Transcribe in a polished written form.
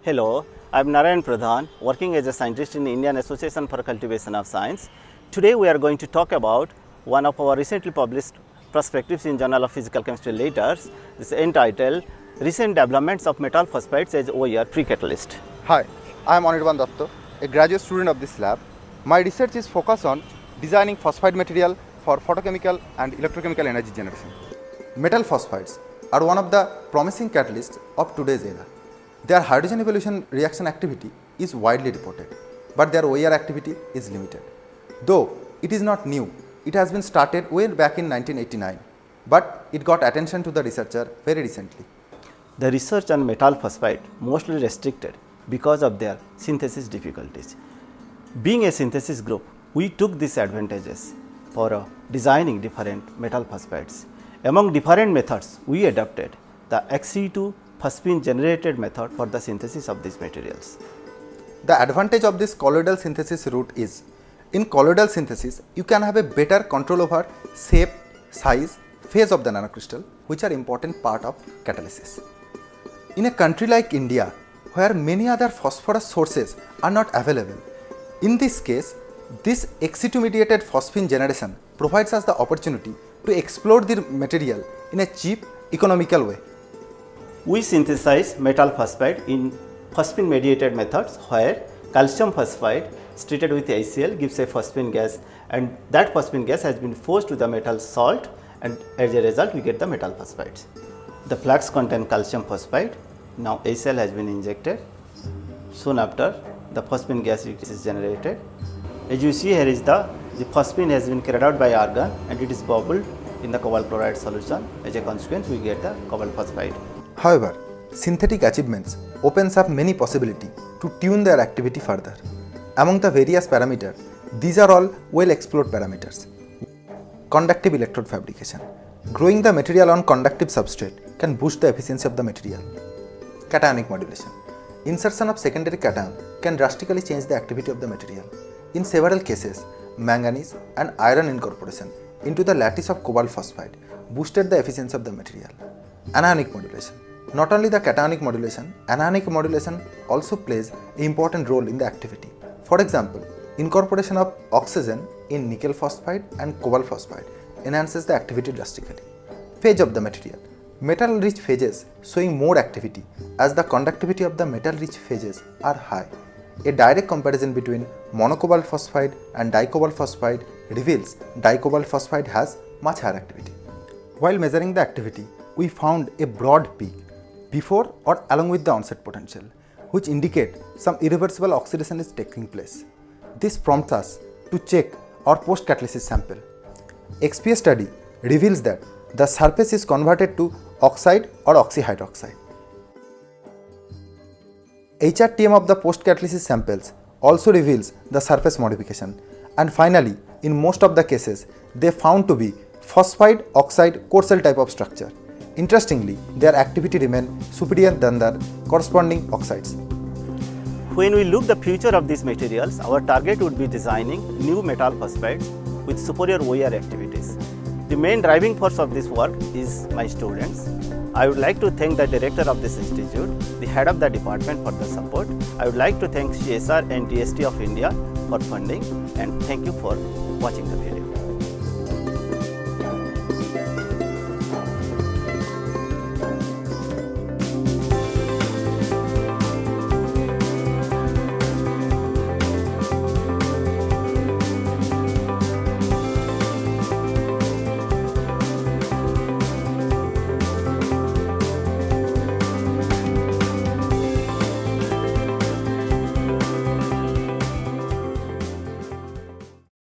Hello, I am Narayan Pradhan, working as a scientist in the Indian Association for Cultivation of Science. Today we are going to talk about one of our recently published perspectives in Journal of Physical Chemistry Letters. This is entitled Recent Developments of Metal Phosphides as OER Pre-Catalyst. Hi, I am Anirban Datta, a graduate student of this lab. My research is focused on designing phosphide material for photochemical and electrochemical energy generation. Metal phosphides are one of the promising catalysts of today's era. Their hydrogen evolution reaction activity is widely reported, but their OER activity is limited. Though it is not new, it has been started way back in 1989, but it got attention to the researcher very recently. The research on metal phosphide mostly restricted because of their synthesis difficulties. Being a synthesis group, we took these advantages for designing different metal phosphides. Among different methods, we adopted the ex-situ phosphine generated method for the synthesis of these materials. The advantage of this colloidal synthesis route is, in colloidal synthesis, you can have a better control over shape, size, phase of the nanocrystal, which are important part of catalysis. In a country like India, where many other phosphorus sources are not available, in this case, this ex-situ mediated phosphine generation provides us the opportunity to explore the material in a cheap, economical way. We synthesize metal phosphide in phosphine mediated methods where calcium phosphide treated with HCl gives a phosphine gas, and that phosphine gas has been forced to the metal salt, and as a result we get the metal phosphides. The flask contain calcium phosphide. Now HCl has been injected. Soon after the phosphine gas is generated. As you see, here is the phosphine has been carried out by argon and it is bubbled in the cobalt chloride solution. As a consequence, we get the cobalt phosphide. However, synthetic achievements opens up many possibilities to tune their activity further. Among the various parameters, these are all well explored parameters. Conductive electrode fabrication. Growing the material on conductive substrate can boost the efficiency of the material. Cationic modulation. Insertion of secondary cation can drastically change the activity of the material. In several cases, manganese and iron incorporation into the lattice of cobalt phosphide boosted the efficiency of the material. Anionic modulation. Not only the cationic modulation, anionic modulation also plays an important role in the activity. For example, incorporation of oxygen in nickel phosphide and cobalt phosphide enhances the activity drastically. Phase of the material. Metal-rich phases showing more activity as the conductivity of the metal-rich phases are high. A direct comparison between monocobalt phosphide and dicobalt phosphide reveals dicobalt phosphide has much higher activity. While measuring the activity, we found a broad peak before or along with the onset potential, which indicate some irreversible oxidation is taking place. This prompts us to check our post-catalysis sample. XPS study reveals that the surface is converted to oxide or oxyhydroxide. HRTM of the post-catalysis samples also reveals the surface modification, and finally, in most of the cases, they found to be phosphide oxide core cell type of structure. Interestingly, their activity remained superior than the corresponding oxides. When we look at the future of these materials, our target would be designing new metal phosphides with superior OER activities. The main driving force of this work is my students. I would like to thank the director of this institute, the head of the department for the support. I would like to thank CSR and DST of India for funding, and thank you for watching the video.